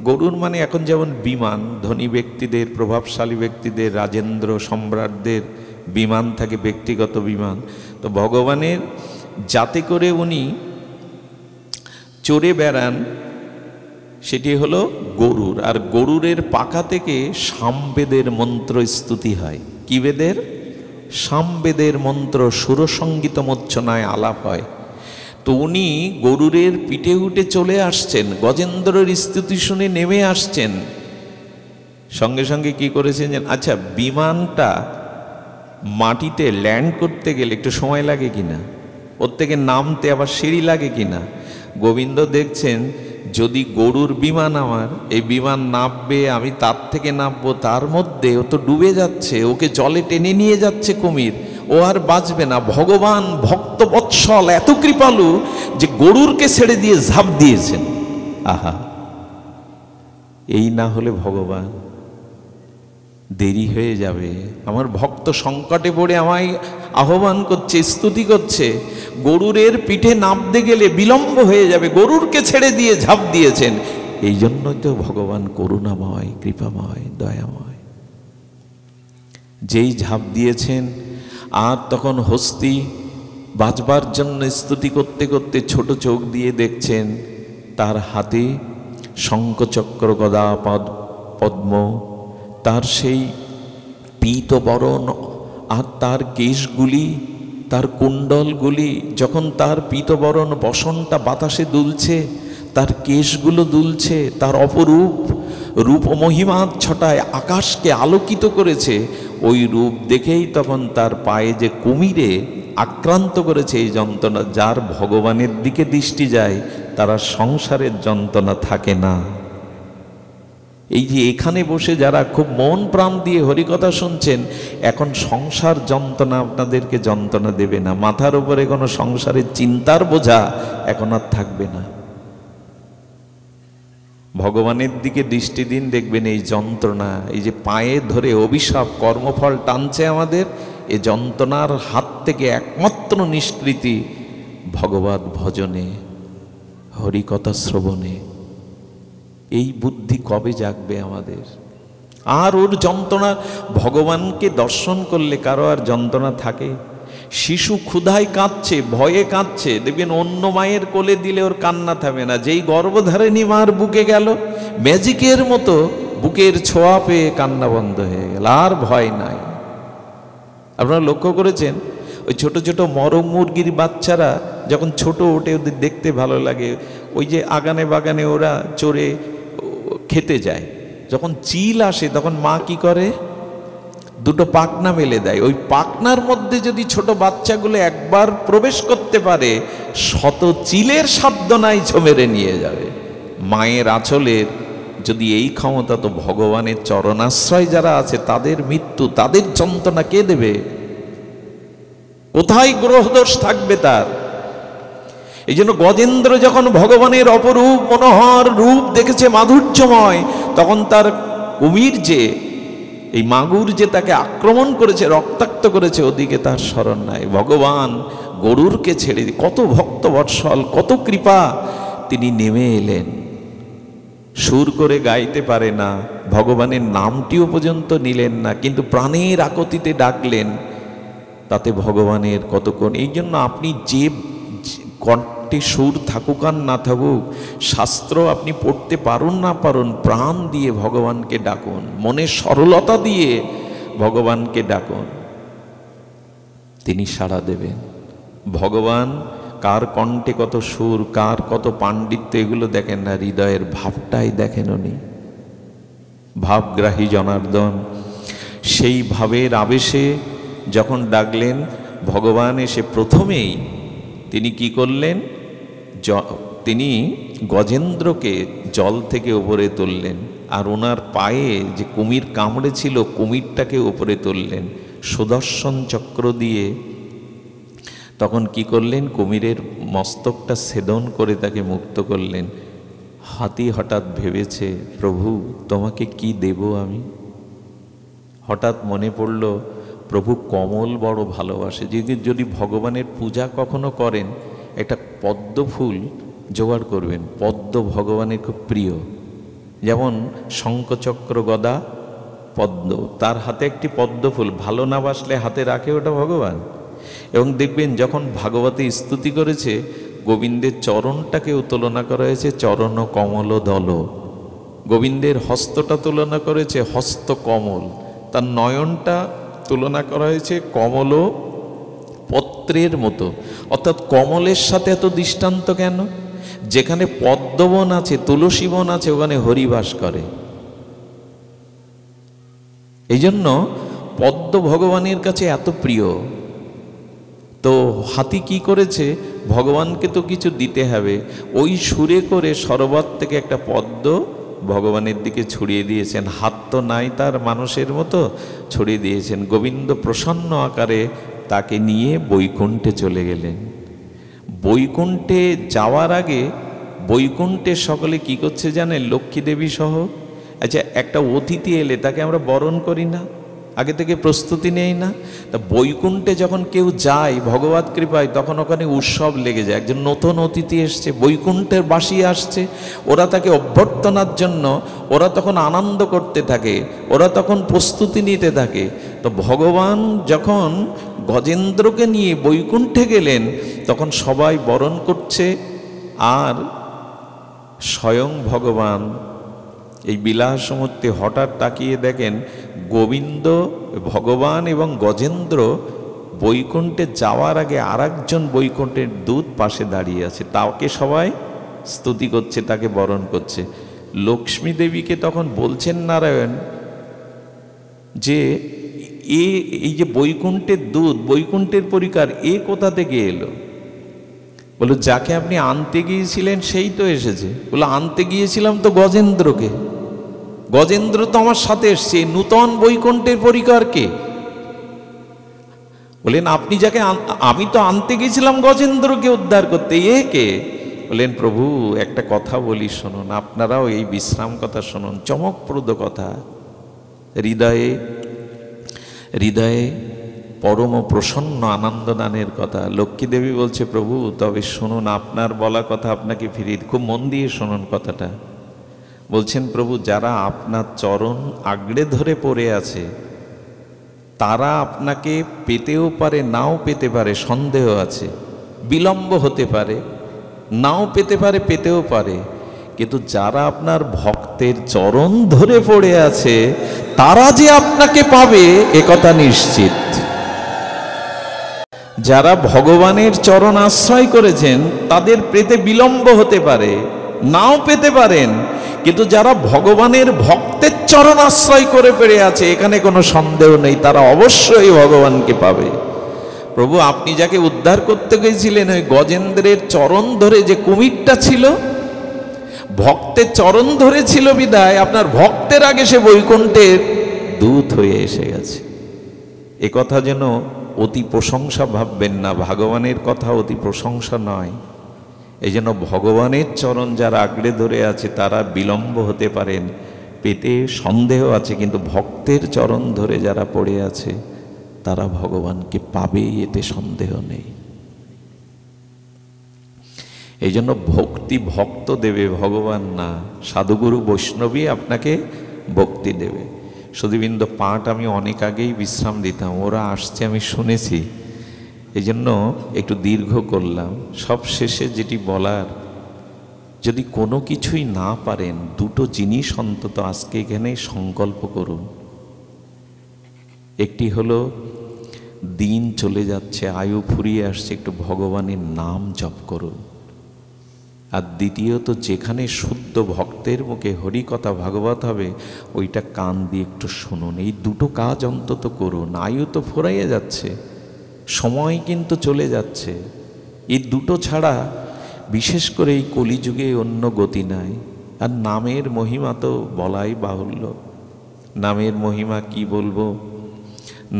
গরুর মানে এখন যেমন বিমান, ধনী ব্যক্তিদের, প্রভাবশালী ব্যক্তিদের, রাজেন্দ্র সম্রাটদের বিমান থাকে, ব্যক্তিগত বিমান, তো ভগবানের যাতে করে উনি চড়ে বেড়ান সেটি হলো গরুর। আর গরুরের পাখা থেকে সামবেদের মন্ত্র স্তুতি হয়। কি বেদের? সামবেদের মন্ত্র সুরসঙ্গীত মূর্ছনায় আলাপ হয়। তো উনি গরুরের পিঠে উঠে চলে আসছেন, গজেন্দ্রের স্তুতি শুনে নেমে আসছেন। সঙ্গে সঙ্গে কি করেছেন? আচ্ছা, বিমানটা মাটিতে ল্যান্ড করতে গেলে একটু সময় লাগে কিনা? ওর থেকে নামতে আবার সিঁড়ি লাগে কিনা? গোবিন্দ দেখছেন যদি গরুর বিমান আমার, এই বিমান নামবে, আমি তার থেকে নামবো, তার মধ্যে ও তো ডুবে যাচ্ছে, ওকে জলে টেনে নিয়ে যাচ্ছে কুমির, ও আর বাঁচবে না। ভগবান ভক্তবৎসল এত কৃপালু যে গরুরকে ছেড়ে দিয়ে ঝাঁপ দিয়েছেন। আহা, এই না হলে ভগবান দেরি হয়ে যাবে, আমার ভক্ত সংকটে পড়ে আমায় আহ্বান করছে, স্তুতি করছে, গরুরের পিঠে নামতে গেলে বিলম্ব হয়ে যাবে, গরুরকে ছেড়ে দিয়ে ঝাঁপ দিয়েছেন। এই জন্যই তো ভগবান করুণাময়, কৃপাময়, দয়াময়। যেই ঝাঁপ দিয়েছেন, আর তখন হস্তি বাঁচবার জন্য স্তুতি করতে করতে ছোট চোখ দিয়ে দেখছেন তার হাতে শঙ্খচক্র গদা পদ্ম, তার সেই পীতবরণ, আর তার কেশগুলি, তার কুণ্ডলগুলি, যখন তার পীতবরণ বসনটা বাতাসে দুলছে, তার কেশগুলো দুলছে, তার অপরূপ রূপ ও মহিমার ছটায় আকাশকে আলোকিত করেছে, ওই রূপ দেখেই তখন তার পায়ে যে কুমিরে আক্রান্ত করেছে এই যন্ত্রণা, যার ভগবানের দিকে দৃষ্টি যায় তারা সংসারের যন্ত্রণা থাকে না। এই যে এখানে বসে যারা খুব মন প্রাণ দিয়ে হরিকথা শুনছেন, এখন সংসার যন্ত্রণা আপনাদেরকে যন্ত্রণা দেবে না, মাথার উপরে কোনো সংসারের চিন্তার বোঝা এখন আর থাকবে না। ভগবানের দিকে দৃষ্টি দিন, দেখবেন এই যন্ত্রণা, এই যে পায়ে ধরে অভিশাপ কর্মফল টানছে আমাদের, এই যন্ত্রণার হাত থেকে একমাত্র নিষ্কৃতি ভগবত ভজনে, হরিকথা শ্রবণে। এই বুদ্ধি কবে জাগবে আমাদের? আর ওর যন্ত্রণা, ভগবানকে দর্শন করলে কারো আর যন্ত্রণা থাকে? শিশু ক্ষুধায় কাঁদছে, ভয়ে কাঁদছে, দেখবেন অন্য মায়ের কোলে দিলে ওর কান্না থামে না। যেই গর্ভধারিণী মার বুকে গেল, ম্যাজিকের মতো বুকের ছোঁয়া পেয়ে কান্না বন্ধ হয়ে গেল, আর ভয় নাই। আপনারা লক্ষ্য করেছেন ওই ছোট ছোট মরম মুরগির বাচ্চারা যখন ছোট ওঠে, ওদের দেখতে ভালো লাগে, ওই যে আগানে বাগানে ওরা চড়ে খেতে যায়, যখন চিল আসে তখন মা কি করে? দুটো পাখনা মেলে দেয়। ওই পাখনার মধ্যে যদি ছোট বাচ্চাগুলো একবার প্রবেশ করতে পারে, শত চিলের সাধ্য নাই ঝমেরে নিয়ে যাবে। মায়ের আঁচলের যদি এই ক্ষমতা, তো ভগবানের চরণাশ্রয় যারা আছে তাদের মৃত্যু, তাদের যন্ত্রণা কে দেবে? কোথায় গ্রহদোষ থাকবে তার? এই জন্য গজেন্দ্র যখন ভগবানের অপরূপ মনোহর রূপ দেখেছে মাধুর্যময়, তখন তার কুমির যে, এই মাগুর যে তাকে আক্রমণ করেছে, রক্তাক্ত করেছে, ওদিকে তার স্মরণ নাই। ভগবান গরুরকে ছেড়ে, কত ভক্ত বৎসল, কত কৃপা, তিনি নেমে এলেন। সুর করে গাইতে পারে না, ভগবানের নামটিও পর্যন্ত নিলেন না, কিন্তু প্রাণের আকতিতে ডাকলেন। তাতে ভগবানের কতক্ষণ। এই জন্য আপনি যে কণ্ঠে সুর থাকুক আর না থাকুক, শাস্ত্র আপনি পড়তে পারুন না পারুন, প্রাণ দিয়ে ভগবানকে ডাকুন, মনের সরলতা দিয়ে ভগবানকে ডাকুন, তিনি সাড়া দেবেন। ভগবান কার কণ্ঠে কত সুর, কার কত পাণ্ডিত্য, এগুলো দেখেন না, হৃদয়ের ভাবটাই দেখেন উনি। ভাবগ্রাহী জনার্দন। সেই ভাবের আবেশে যখন ডাকলেন, ভগবান এসে প্রথমেই তিনি কি করলেন, তিনি গজেন্দ্রকে জল থেকে উপরে তুললেন, আর ওনার পায়ে যে কুমির কামড়েছিল কুমিরটাকে উপরে তুললেন, সুদর্শন চক্র দিয়ে তখন কি করলেন, কুমিরের মস্তকটা ছেদন করে তাকে মুক্ত করলেন। হাতি হঠাৎ ভেবেছে, প্রভু তোমাকে কি দেব আমি? হঠাৎ মনে পড়ল প্রভু কমল বড় ভালোবাসে। যদি ভগবানের পূজা কখনো করেন, একটা পদ্ম ফুল জোগাড় করবেন। পদ্ম ভগবানের খুব প্রিয়। যেমন শঙ্খচক্র গদা পদ্ম, তার হাতে একটি পদ্ম ফুল, ভালো না বাসলে হাতে রাখে ওটা ভগবান। এবং দেখবেন যখন ভাগবতে স্তুতি করেছে, গোবিন্দের চরণটাকেও তুলনা করা হয়েছে চরণ কমল দল। গোবিন্দের হস্তটা তুলনা করেছে হস্ত কমল, তার নয়নটা তুলনা করা হয়েছে কমল পত্রের মতো। অর্থাৎ কমলের সাথে এত দৃষ্টান্ত কেন? যেখানে পদ্মবন আছে, তুলসী বন আছে, ওখানে হরিবাস করে। এই জন্য পদ্ম ভগবানের কাছে এত প্রিয়। তো হাতি কি করেছে, ভগবানকে তো কিছু দিতে হবে, ওই সুরে করে সরোবর থেকে একটা পদ্ম ভগবানের দিকে ছড়িয়ে দিয়েছেন। হাত তো নাই তার মানুষের মতো, ছড়িয়ে দিয়েছেন। গোবিন্দ প্রসন্ন আকারে তাকে নিয়ে বৈকুণ্ঠে চলে গেলেন। বৈকুণ্ঠে যাওয়ার আগে, বৈকুণ্ঠে সকলে কি করছে জানেন, লক্ষ্মী দেবী সহ। আচ্ছা, একটা অতিথি এলে তাকে আমরা বরণ করি না, আগে থেকে প্রস্তুতি নেই না? তা বৈকুণ্ঠে যখন কেউ যায় ভগবত কৃপায়, তখন ওখানে উৎসব লেগে যায়। একজন নতুন অতিথি এসছে, বৈকুণ্ঠের বাসী আসছে, ওরা তাকে অভ্যর্থনার জন্য ওরা তখন আনন্দ করতে থাকে, ওরা তখন প্রস্তুতি নিতে থাকে। তো ভগবান যখন গজেন্দ্রকে নিয়ে বৈকুণ্ঠে গেলেন, তখন সবাই বরণ করছে। আর স্বয়ং ভগবান এই বিলাসমূর্তি হঠাৎ তাকিয়ে দেখেন, গোবিন্দ, ভগবান এবং গজেন্দ্র বৈকুণ্ঠে যাওয়ার আগে আরেকজন বৈকুণ্ঠের দূত পাশে দাঁড়িয়ে আছে, তাকে সবাই স্তুতি করছে, তাকে বরণ করছে। লক্ষ্মী দেবীকে তখন বলছেন নারায়ণ যে এই যে বৈকুণ্ঠের দূত, বৈকুণ্ঠের পরিকার, এ কোথা থেকে এলো? বলো, যাকে আপনি আনতে গিয়েছিলেন সেই তো এসেছে। বলো, আনতে গিয়েছিলাম তো গজেন্দ্রকে, গজেন্দ্র তো আমার সাথে এসছে, নূতন বৈকুণ্ঠের পরিকার কে? বলেন, আপনি যাকে আমি তো আনতে গিয়েছিলাম গজেন্দ্রকে উদ্ধার করতে, এ কে? বলেন, প্রভু একটা কথা বলি শুনুন, আপনারাও এই বিশ্রাম কথা শুনুন, চমকপ্রদ কথা, হৃদয়ে হৃদয়ে পরম প্রসন্ন আনন্দদানের কথা। লক্ষ্মী দেবী বলছে, প্রভু তবে শুনুন, আপনার বলা কথা আপনাকে ফিরিয়ে, খুব মন দিয়ে শুনুন কথাটা। বলছেন, প্রভু যারা আপনার চরণ আগড়ে ধরে পড়ে আছে, তারা আপনাকে পেতেও পারে, নাও পেতে পারে, সন্দেহ আছে, বিলম্ব হতে পারে, নাও পেতে পারে, পেতেও পারে। কিন্তু যারা আপনার ভক্তের চরণ ধরে পড়ে আছে, তারা যে আপনাকে পাবে এ কথা নিশ্চিত। যারা ভগবানের চরণ আশ্রয় করেছেন, তাদের পেতে বিলম্ব হতে পারে, নাও পেতে পারেন, কিন্তু যারা ভগবানের ভক্তের চরণ আশ্রয় করে পেরে আছে, এখানে কোনো সন্দেহ নেই, তারা অবশ্যই ভগবানকে পাবে। প্রভু আপনি যাকে উদ্ধার করতে গিয়েছিলেন, ওই গজেন্দ্রের চরণ ধরে যে কুমিরটা ছিল, ভক্তের চরণ ধরে ছিল বিদায় আপনার ভক্তের আগে সে বৈকুণ্ঠের দূত হয়ে এসে গেছে। এ কথা যেন অতি প্রশংসা ভাববেন না, ভগবানের কথা অতি প্রশংসা নয়। এই জন্য ভগবানের চরণ যারা আগড়ে ধরে আছে, তারা বিলম্ব হতে পারেন, পেতে সন্দেহ আছে, কিন্তু ভক্তের চরণ ধরে যারা পড়ে আছে, তারা ভগবানকে পাবে, এতে সন্দেহ নেই। এই জন্য ভক্তি ভক্ত দেবে, ভগবান না। সাধুগুরু বৈষ্ণবী আপনাকে ভক্তি দেবে। সুধীবৃন্দ, পাঠ আমি অনেক আগেই বিশ্রাম দিতাম, ওরা আসছে আমি শুনেছি, এই জন্য একটু দীর্ঘ করলাম। সব শেষে যেটি বলার, যদি কোনো কিছুই না পারেন, দুটো জিনিস অন্তত আজকে এখানে সংকল্প করুন। একটি হলো দিন চলে যাচ্ছে, আয়ু ফুরিয়ে আসছে, একটু ভগবানের নাম জপ করুন। আর দ্বিতীয়ত, যেখানে শুদ্ধ ভক্তের মুখে হরিকথা ভাগবত হবে, ওইটা কান দিয়ে একটু শুনুন। এই দুটো কাজ অন্তত করুন। আয়ু তো ফুরাইয়ে যাচ্ছে, সময় কিন্তু চলে যাচ্ছে। এই দুটো ছাড়া বিশেষ করে এই কলিযুগে অন্য গতি নাই। আর নামের মহিমা তো বলাই বাহুল্য। নামের মহিমা কি বলবো?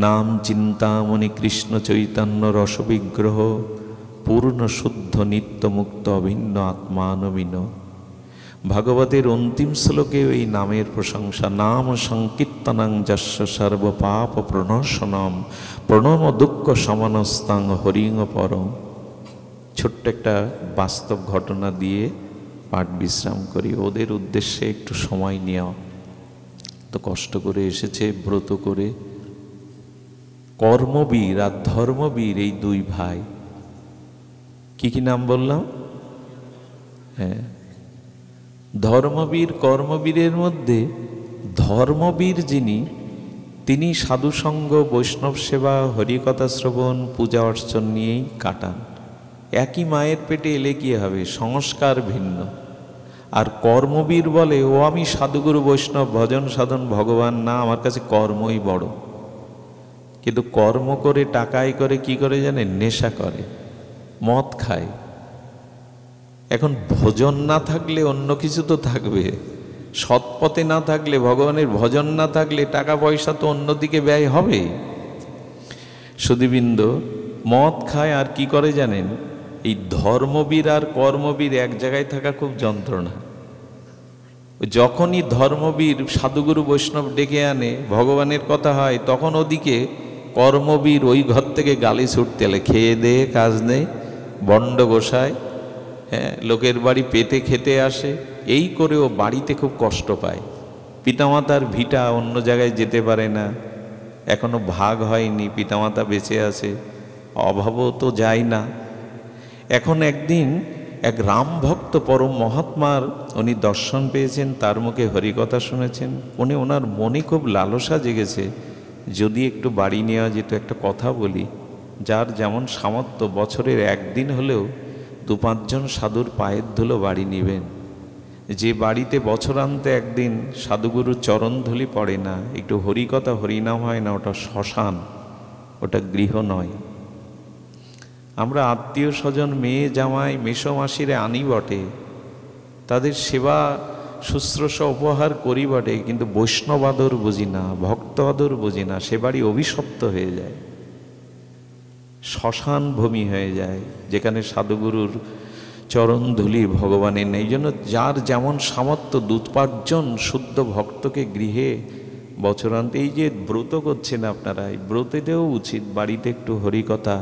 নাম চিন্তামণি কৃষ্ণ চৈতন্য রসবিগ্রহ, পূর্ণ শুদ্ধ নিত্যমুক্ত অভিন্ন আত্মানবীন। ভাগবতের অন্তিম শ্লোকে এই নামের প্রশংসা। নাম সংকীর্তনং যস্য সর্বপাপ প্রণশনম প্রণম দুঃখ সমানস্তাং হরিং পরম। ছোট্ট একটা বাস্তব ঘটনা দিয়ে পাঠ বিশ্রাম করি। ওদের উদ্দেশ্যে একটু সময় নেওয়া, তো কষ্ট করে এসেছে ব্রত করে। কর্মবীর আর ধর্মবীর এই দুই ভাই। কি কি নাম বললাম? হ্যাঁ, ধর্মবীর কর্মবীরের মধ্যে ধর্মবীর যিনি, তিনি সাধুসঙ্গ, বৈষ্ণব সেবা, হরিকথা শ্রবণ, পূজা অর্চন নিয়েই কাটান। একই মায়ের পেটে এলে কি হবে, সংস্কার ভিন্ন। আর কর্মবীর বলে, ও আমি সাধুগুরু বৈষ্ণব, ভজন সাধন ভগবান না, আমার কাছে কর্মই বড়। কিন্তু কর্ম করে টাকায় করে কি করে জানেন? নেশা করে, মদ খায়। এখন ভজন না থাকলে অন্য কিছু তো থাকবে, সৎপথে না থাকলে, ভগবানের ভজন না থাকলে টাকা পয়সা তো অন্যদিকে ব্যয় হবে। সুধীবৃন্দ, মদ খায় আর কি করে জানেন? এই ধর্মবীর আর কর্মবীর এক জায়গায় থাকা খুব যন্ত্রণা। যখনই ধর্মবীর সাধুগুরু বৈষ্ণব ডেকে আনে, ভগবানের কথা হয়, তখন ওদিকে কর্মবীর ওই ঘর থেকে গালি ছুটতে এলে, খেয়ে দেয়ে কাজ নেই, বন্ড গোসায়, হ্যাঁ, লোকের বাড়ি পেতে খেতে আসে, এই করে ও বাড়িতে খুব কষ্ট পায়। পিতামাতার ভিটা অন্য জায়গায় যেতে পারে না, এখনো ভাগ হয়নি, পিতামাতা বেঁচে আছে, অভাবও তো যায় না। এখন একদিন এক রাম ভক্ত পরম মহাত্মার উনি দর্শন পেয়েছেন, তার মুখে হরিকথা শুনেছেন। ওনার মনে খুব লালসা জেগেছে, যদি একটু বাড়ি নেওয়া যেত, একটা কথা বলি। যার যেমন সামর্থ্য, বছরের একদিন হলেও 2-5 জন সাধুর পায়ের ধুলো বাড়ি নেবেন। যে বাড়িতে বছরান্তে একদিন সাধুগুরুর চরণধুলি পড়ে না, একটু হরিকথা হরিনাম হয় না, ওটা শ্মশান, ওটা গৃহ নয়। আমরা আত্মীয় স্বজন, মেয়ে জামাই মেসোমাসিরে আনি বটে, তাদের সেবা শুশ্রূষা উপহার করি বটে, কিন্তু বৈষ্ণব আদর বুঝি না, ভক্ত আদর বুঝি না। সে বাড়ি অভিশপ্ত হয়ে যায়, শ্মশান ভূমি হয়ে যায়, যেখানে সাধুগুরুর চরণধুলি ভগবানের নেই। এই জন্য যার যেমন সামর্থ্য, 2-5 জন শুদ্ধ ভক্তকে গৃহে বছরান্তে, এই যে ব্রত করছেন আপনারা, এই ব্রতেতেও উচিত বাড়িতে একটু হরিকথা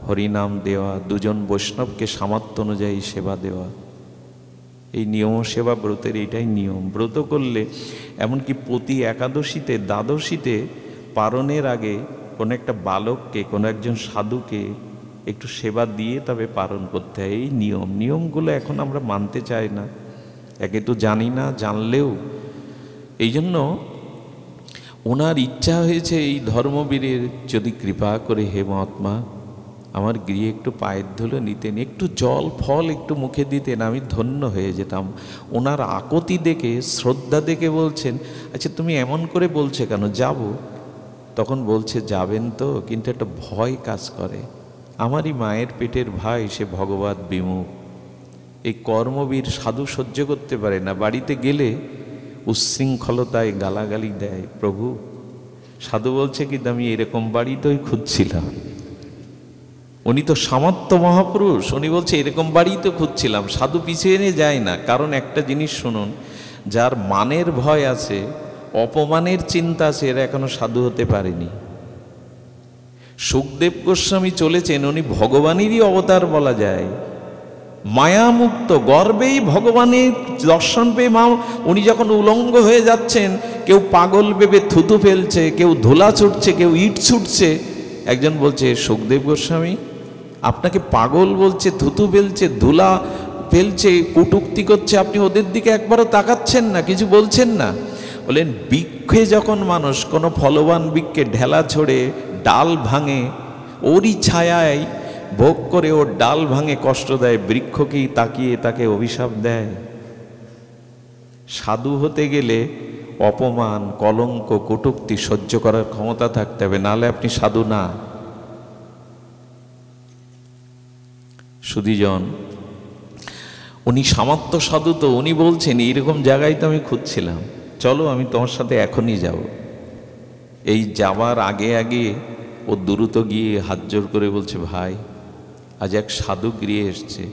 হরিনাম দেওয়া, 2 জন বৈষ্ণবকে সামর্থ্য অনুযায়ী সেবা দেওয়া। এই নিয়ম সেবা ব্রতের এইটাই নিয়ম। ব্রত করলে এমনকি প্রতি একাদশীতে, দ্বাদশীতে পারণের আগে কোনো একটা বালককে, কোনো একজন সাধুকে একটু সেবা দিয়ে তবে পালন করতে হয়। এই নিয়মগুলো এখন আমরা মানতে চাই না, একে তো জানি না, জানলেও। এই জন্য ওনার ইচ্ছা হয়েছে এই ধর্মবীরের যদি কৃপা করে, হে মহাত্মা, আমার গৃহে একটু পায়ের ধুলো নিতেন, একটু জল ফল একটু মুখে দিতেন, আমি ধন্য হয়ে যেতাম। ওনার আকতি দেখে, শ্রদ্ধা দেখে বলছেন, আচ্ছা তুমি এমন করে বলছে কেন, যাব? তখন বলছে, যাবেন তো, কিন্তু একটা ভয় কাজ করে। আমারই মায়ের পেটের ভাই, সে ভগবত বিমুখ। এই কর্মবীর সাধু সহ্য করতে পারে না, বাড়িতে গেলে উচ্ছৃঙ্খলতায় গালাগালি দেয়। প্রভু, সাধু বলছে, কিন্তু আমি এরকম বাড়িতেই খুঁজছিলাম। উনি তো সামর্থ্য মহাপুরুষ, উনি বলছে এরকম বাড়িই তো খুঁজছিলাম। সাধু পিছিয়ে নিয়ে যায় না, কারণ একটা জিনিস শুনুন, যার মানের ভয় আছে, অপমানের চিন্তা আছে, এরা এখনো সাধু হতে পারেনি। সুখদেব গোস্বামী চলেছেন, উনি ভগবানেরই অবতার বলা যায়। মায়ামুক্ত, গর্বেই ভগবানের দর্শন পেয়ে মা, উনি যখন উলঙ্গ হয়ে যাচ্ছেন, কেউ পাগল ভেবে থুতু ফেলছে, কেউ ধুলা ছুটছে, কেউ ইট ছুটছে। একজন বলছে, সুখদেব গোস্বামী আপনাকে পাগল বলছে, থুতু ফেলছে, ধুলা ফেলছে, কটূক্তি করছে, আপনি ওদের দিকে একবারও তাকাচ্ছেন না, কিছু বলছেন না। বলেন, বৃক্ষে যখন মানুষ কোনো ফলবান বৃক্ষে ঢেলা ছড়ে ডাল ভাঙে, ওরই ছায়ায় ভোগ করে ওর ডাল ভাঙে কষ্ট দেয়, বৃক্ষকেই তাকিয়ে তাকে অভিশাপ দেয়। সাধু হতে গেলে অপমান, কলঙ্ক, কটূক্তি সহ্য করার ক্ষমতা থাকতে হবে, নাহলে আপনি সাধু না। সুধীজন, উনি সামর্থ্য সাধু, তো উনি বলছেন এইরকম জায়গায় তো আমি খুঁজছিলাম, চলো আমি তোমার সাথে এখনই যাব। এই যাওয়ার আগে আগে ও দ্রুত গিয়ে হাত জোর করে বলছে, ভাই আজ এক সাধু গৃহে এসছে,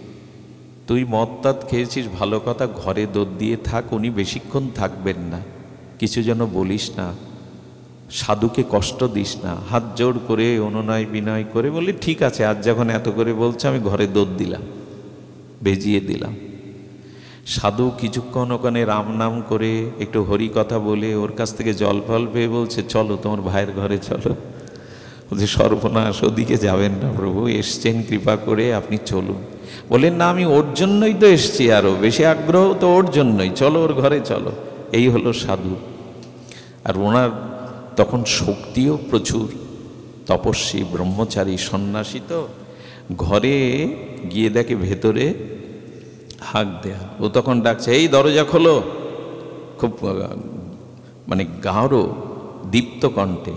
তুই মদ তাত খেয়েছিস ভালো কথা, ঘরে দোদ দিয়ে থাক, উনি বেশিক্ষণ থাকবেন না, কিছু যেন বলিস না, সাধুকে কষ্ট দিস না। হাত জোড় করে অনুনয় বিনয় করে বলি, ঠিক আছে, আজ যখন এত করে বলছে আমি ঘরে দোদ দিলাম, ভেজিয়ে দিলাম। সাধু কিছুক্ষণ ওখানে রাম নাম করে একটু হরি কথা বলে ওর কাছ থেকে জল ফল পেয়ে বলছে, চলো তোমার ভাইয়ের ঘরে চলো। বলছে, সর্বনাশ, ওদিকে যাবেন না প্রভু, এসছেন কৃপা করে, আপনি চলুন। বলেন, না আমি ওর জন্যই তো এসছি, আরো বেশি আগ্রহ তো ওর জন্যই, চলো ওর ঘরে চলো। এই হলো সাধু। আর ওনার তখন শক্তিও প্রচুর, তপস্বী ব্রহ্মচারী সন্ন্যাসী, তো ঘরে গিয়ে দেখে ভেতরে হাঁক দেয়া। ও তখন ডাকছে, এই দরজা খোলো, খুব মানে গাঢ় দীপ্ত কণ্ঠে।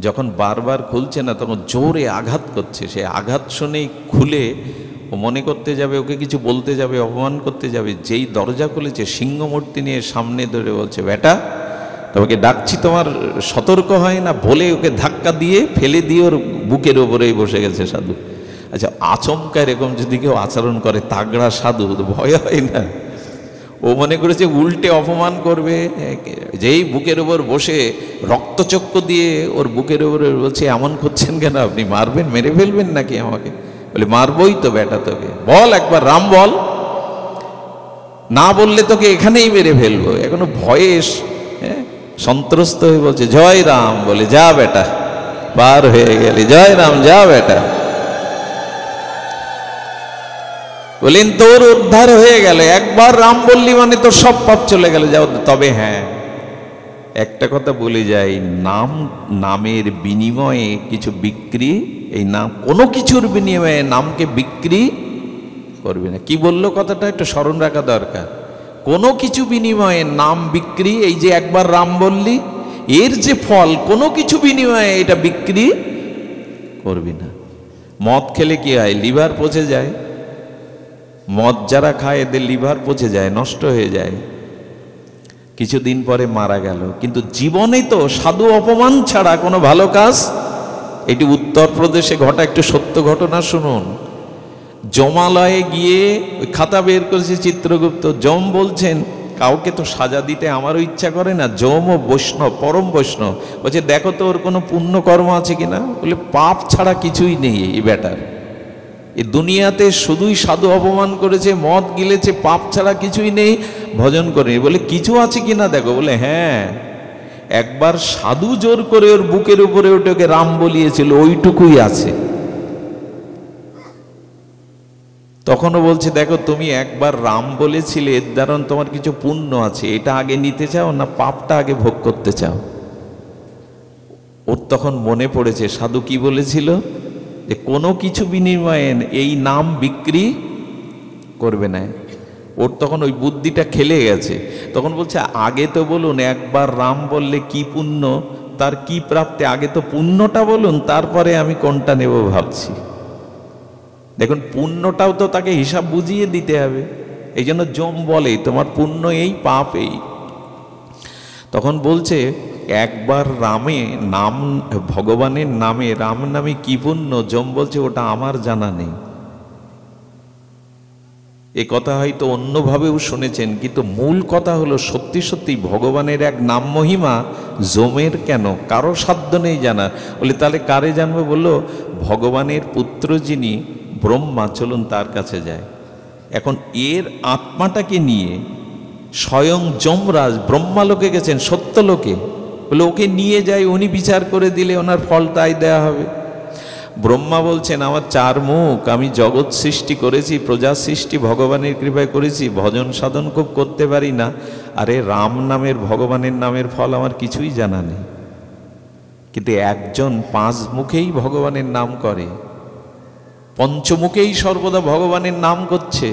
যখন বারবার খুলছে না, তখন জোরে আঘাত করছে। সে আঘাত শুনেই খুলে ও মনে করতে যাবে ওকে কিছু বলতে যাবে, অপমান করতে যাবে, যেই দরজা খুলেছে সিংহমূর্তি নিয়ে সামনে ধরে বলছে, বেটা তোমাকে ডাকছি, তোমার সতর্ক হয় না, বলে ওকে ধাক্কা দিয়ে ফেলে দিয়ে ওর বুকের ওপরেই বসে গেছে সাধু। আচ্ছা, আচমকা এরকম যদি কেউ আচরণ করে, তাগড়া সাধু, ভয় হয় না? ও মনে করেছে উল্টে অপমান করবে, যেই বুকের ওপর বসে রক্তচক্ষু দিয়ে ওর বুকের ওপরে বলছে, এমন করছেন কেন আপনি, মারবেন, মেরে ফেলবেন নাকি আমাকে? বলে, মারবই তো বেটা, তোকে বল একবার রাম বল, না বললে তোকে এখানেই মেরে ফেলবো। এখনো ভয়ে সন্ত্রস্ত হয়ে বলছে, জয় রাম। বলে, যা বেটা, পার হয়ে গেলি, জয় রাম, যা বেটা। বলেন, তোর উদ্ধার হয়ে গেল, একবার রাম বললি মানে তোর সব পাপ চলে গেল, যাও। তবে হ্যাঁ, একটা কথা বলে যাই, নামের বিনিময়ে কিছু বিক্রি, এই নাম কোনো কিছুর বিনিময়ে নামকে বিক্রি করবে না। কি বললো কথাটা একটু স্মরণ রাখা দরকার। কোনো কিছু বিনিময়ে নাম বিক্রি, এই যে একবার রাম বললি, এর যে ফল, কোনো কিছু বিনিময়ে এটা বিক্রি করবি না। মদ খেলে কি হয়? লিভার পচে যায়। মদ যারা খায় এদের লিভার পচে যায়, নষ্ট হয়ে যায়, কিছুদিন পরে মারা গেল। কিন্তু জীবনে তো সাধু অপমান ছাড়া কোনো ভালো কাজ। এটি উত্তরপ্রদেশে ঘটা একটু সত্য ঘটনা শুনুন। যমালয়ে গিয়ে ওই খাতা বের করেছে চিত্রগুপ্ত। যম বলছেন, কাউকে তো সাজা দিতে আমারও ইচ্ছা করে না। যম ও বৈষ্ণব, পরম বৈষ্ণব, বলছে দেখো তো ওর কোনো পুণ্য কর্ম আছে কিনা। বলে, পাপ ছাড়া কিছুই নেই এই ব্যাটার। এই দুনিয়াতে শুধুই সাধু অপমান করেছে, মদ গিলেছে, পাপ ছাড়া কিছুই নেই, ভজন করেনি। বলে, কিছু আছে কিনা দেখো। বলে, হ্যাঁ, একবার সাধু জোর করে ওর বুকের উপরে উঠে ওকে রাম বলিয়েছিল, ওইটুকুই আছে। তখনও বলছে, দেখো তুমি একবার রাম বলেছিলে, এর দ্বারা তোমার কিছু পুণ্য আছে, এটা আগে নিতে চাও না পাপটা আগে ভোগ করতে চাও? ওর তখন মনে পড়েছে সাধু কি বলেছিল, যে কোনো কিছু বিনিময়ে এই নাম বিক্রি করবে না। ওর তখন ওই বুদ্ধিটা খেলে গেছে। তখন বলছে, আগে তো বলুন একবার রাম বললে কি পুণ্য, তার কি প্রাপ্তি, আগে তো পুণ্যটা বলুন, তারপরে আমি কোনটা নেব ভাবছি। দেখুন, পুণ্যটাও তো তাকে হিসাব বুঝিয়ে দিতে হবে। এই জন্য যম বলে, তোমার পুণ্য এই, পাপ এই। তখন বলছে, একবার রামে নাম, ভগবানের নামে, রাম নামে কি পুণ্য। যম বলছে, ওটা আমার জানা নেই। এ কথা হয়তো অন্যভাবেও শুনেছেন, কিন্তু মূল কথা হলো সত্যি সত্যি ভগবানের এক নাম মহিমা যমের কেন কারো সাধ্য নেই জানা। বলে, তাহলে কারে জানবো? বললো, ভগবানের পুত্র যিনি ব্রহ্মা, চলুন তার কাছে যায়। এখন এর আত্মাটাকে নিয়ে স্বয়ং যমরাজ ব্রহ্মালোকে গেছেন, সত্যলোকে, বলে ওকে নিয়ে যাই, উনি বিচার করে দিলে ওনার ফল তাই দেয়া হবে। ব্রহ্মা বলছেন আমার চার মুখ, আমি জগৎ সৃষ্টি করেছি, প্রজা সৃষ্টি ভগবানের কৃপায় করেছি, ভজন সাধন খুব করতে পারি না। আরে রাম নামের, ভগবানের নামের ফল আমার কিছুই জানা নেই। কিন্তু একজন পাঁচ মুখেই ভগবানের নাম করে, পঞ্চমুখেই সর্বদা ভগবানের নাম করছে।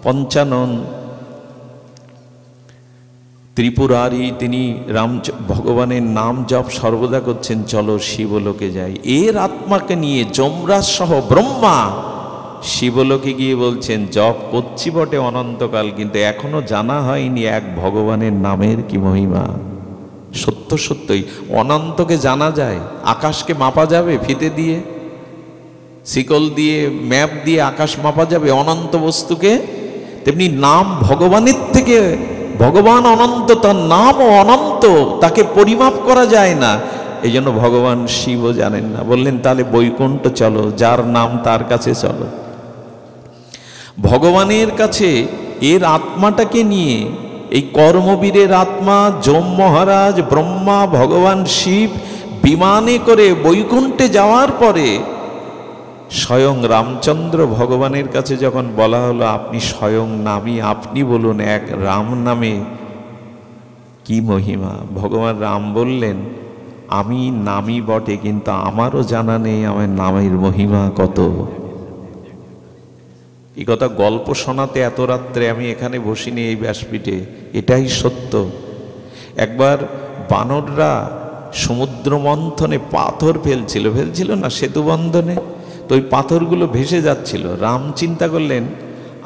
পঞ্চানন ত্রিপুরারি তিনি ভগবানের নাম জপ সর্বদা করছেন, চলো শিবলোকে যাই। এর আত্মাকে নিয়ে যমরাজ সহ ব্রহ্মা শিবলোকে গিয়ে বলছেন, জপ করছি বটে অনন্তকাল, কিন্তু এখনো জানা হয়নি এক ভগবানের নামের কি মহিমা। সত্য সত্যই অনন্তকে জানা যায়, আকাশকে মাপা যাবে ফিতে দিয়ে, শিকল দিয়ে, ম্যাপ দিয়ে আকাশ মাপা যাবে অনন্ত বস্তুকে। তেমনি নাম ভগবানের থেকে, ভগবান অনন্ত, তার নামও অনন্ত, তাকে পরিমাপ করা যায় না। এই জন্য ভগবান শিবও জানেন না, বললেন তাহলে বৈকুণ্ঠ চলো, যার নাম তার কাছে চলো। ভগবানের কাছে এর আত্মাটাকে নিয়ে, এই কর্মবীরের আত্মা যম মহারাজ, ব্রহ্মা, ভগবান শিব বিমানে করে বৈকুণ্ঠে যাওয়ার পরে স্বয়ং রামচন্দ্র ভগবানের কাছে যখন বলা হলো আপনি স্বয়ং নামী, আপনি বলুন এক রাম নামে কি মহিমা। ভগবান রাম বললেন আমি নামী বটে, কিন্তু আমারও জানা নেই আমার নামের মহিমা কত। এই কথা গল্প শোনাতে এত রাত্রে আমি এখানে বসিনি এই ব্যাসপীঠে, এটাই সত্য। একবার বানররা সমুদ্র মন্থনে পাথর ফেলছিল না সেতু বন্ধনে, তো ওই পাথরগুলো ভেসে যাচ্ছিল। রাম চিন্তা করলেন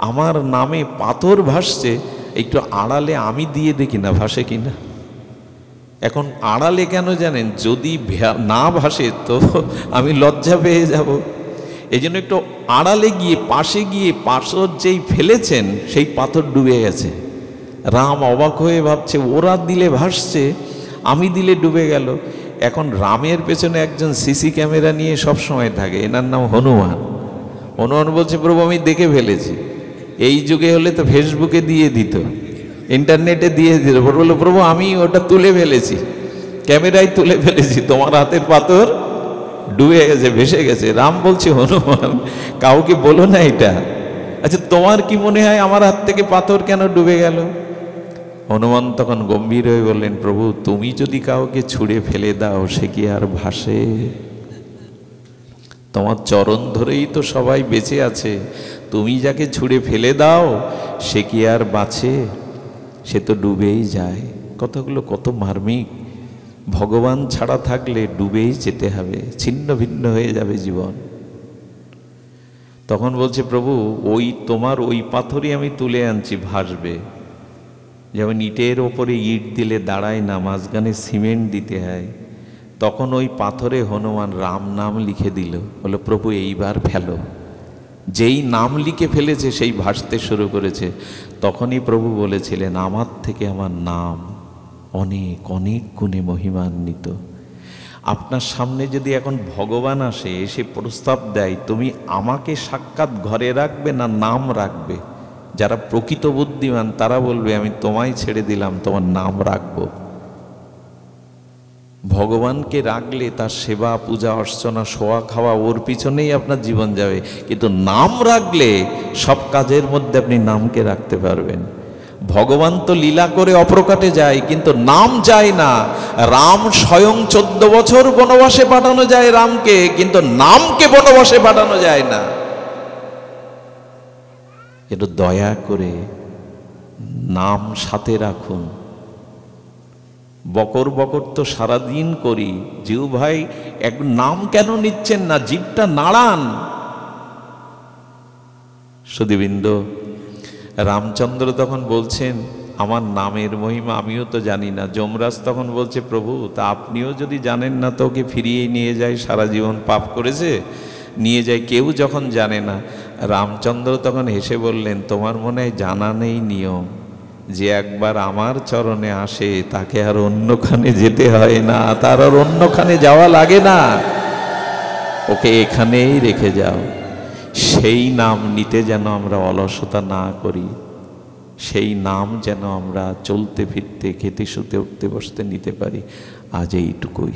আমার নামে পাথর ভাসছে, একটু আড়ালে আমি দিয়ে দেখি না ভাসে কিনা। এখন আড়ালে কেন জানেন, যদি না ভাসে তো আমি লজ্জা পেয়ে যাব। এই জন্য একটু আড়ালে গিয়ে, পাশে গিয়ে, পাথর যেই ফেলেছেন সেই পাথর ডুবে গেছে। রাম অবাক হয়ে ভাবছে ওরা দিলে ভাসছে, আমি দিলে ডুবে গেল। এখন রামের পেছনে একজন সিসি ক্যামেরা নিয়ে সব সময় থাকে, এনার নাম হনুমান। হনুমান বলছে প্রভু আমি দেখে ফেলেছি। এই যুগে হলে তো ফেসবুকে দিয়ে দিত, ইন্টারনেটে দিয়ে দিত। বললো প্রভু আমি ওটা তুলে ফেলেছি, ক্যামেরায় তুলে ফেলেছি, তোমার হাতের পাথর ডুবে গেছে, ভেসে গেছে। রাম বলছে হনুমান কাউকে বলো না এটা। আচ্ছা তোমার কি মনে হয় আমার হাত থেকে পাথর কেন ডুবে গেল? হনুমান তখন গম্ভীর হয়ে বললেন প্রভু তুমি যদি কাউকে ছুঁড়ে ফেলে দাও সে কি আর ভাসে? তোমার চরণ ধরেই তো সবাই বেঁচে আছে, তুমি যাকে ছুঁড়ে ফেলে দাও সে কি আর বাঁচে? সে তো ডুবেই যায়। কথাগুলো কত মার্মিক। ভগবান ছাড়া থাকলে ডুবেই যেতে হবে, ছিন্ন ভিন্ন হয়ে যাবে জীবন। তখন বলছে প্রভু ওই তোমার ওই পাথরই আমি তুলে আনছি, ভাসবে। যেমন ইটের ওপরে ইট দিলে দাঁড়ায় না, মাঝখানে সিমেন্ট দিতে হয়। তখন ওই পাথরে হনুমান রাম নাম লিখে দিল, বলে প্রভু এইবার ফেলো। যেই নাম লিখে ফেলেছে সেই ভাসতে শুরু করেছে। তখনই প্রভু বলেছিলেন আমার থেকে আমার নাম অনেক অনেক গুণে মহিমান্বিত। আপনার সামনে যদি এখন ভগবান আসে, এসে প্রস্তাব দেয় তুমি আমাকে সাক্ষাৎ ঘরে রাখবে না নাম রাখবে, যারা প্রকৃত বুদ্ধিমান তারা বলবে আমি তোমায় ছেড়ে দিলাম, তোমার নাম রাখবো। ভগবানকে রাখলে তার সেবা পূজা অর্চনা শোয়া খাওয়া ওর পিছনেই আপনার জীবন যাবে, কিন্তু নাম রাখলে সব কাজের মধ্যে আপনি নামকে রাখতে পারবেন। ভগবান তো লীলা করে অপ্রকাটে যায়, কিন্তু নাম যায় না। রাম স্বয়ং 14 বছর বনবাসে পাঠানো যায় রামকে, কিন্তু নামকে বনবাসে পাঠানো যায় না। একটু দয়া করে নাম সাথে রাখুন। বকর বকর তো সারাদিন করি, জিউ ভাই এক নাম কেন নিচ্ছেন না? জিভটা নাড়ান। সুধীবৃন্দ, রামচন্দ্র তখন বলছেন আমার নামের মহিমা আমিও তো জানি না। যমরাজ তখন বলছে প্রভু তা আপনিও যদি জানেন না তো ওকে ফিরিয়ে নিয়ে যায়, সারা জীবন পাপ করেছে, নিয়ে যায়। কেউ যখন জানে না, রামচন্দ্র তখন হেসে বললেন তোমার মনে হয় জানা নেই নিয়ম, যে একবার আমার চরণে আসে তাকে আর অন্যখানে যেতে হয় না, তার আর অন্যখানে যাওয়া লাগে না, ওকে এখানেই রেখে যাও। সেই নাম নিতে যেন আমরা অলসতা না করি, সেই নাম যেন আমরা চলতে ফিরতে খেতে শুতে উঠতে বসতে নিতে পারি। আজ এইটুকুই।